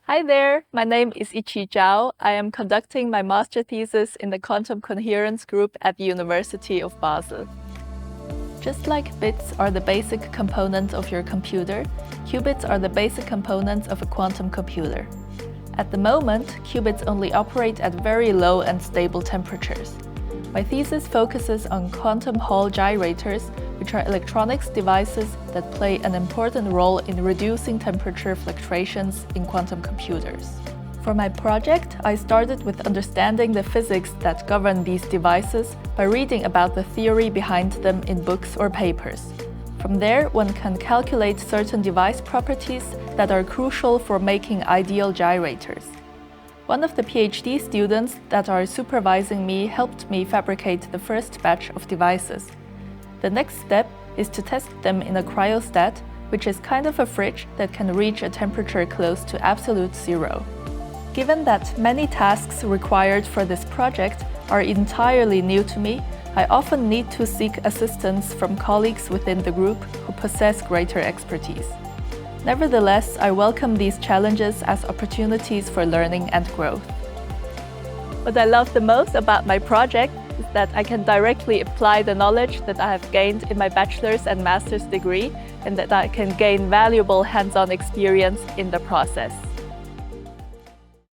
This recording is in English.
Hi there, my name is Yiqi Zhao. I am conducting my master thesis in the quantum coherence group at the University of Basel. Just like bits are the basic components of your computer, qubits are the basic components of a quantum computer. At the moment, qubits only operate at very low and stable temperatures. My thesis focuses on quantum Hall gyrators, which are electronics devices that play an important role in reducing temperature fluctuations in quantum computers. For my project, I started with understanding the physics that govern these devices by reading about the theory behind them in books or papers. From there, one can calculate certain device properties that are crucial for making ideal gyrators. One of the PhD students that are supervising me helped me fabricate the first batch of devices. The next step is to test them in a cryostat, which is kind of a fridge that can reach a temperature close to absolute zero. Given that many tasks required for this project are entirely new to me, I often need to seek assistance from colleagues within the group who possess greater expertise. Nevertheless, I welcome these challenges as opportunities for learning and growth. What I love the most about my project is that I can directly apply the knowledge that I have gained in my bachelor's and master's degree, and that I can gain valuable hands-on experience in the process.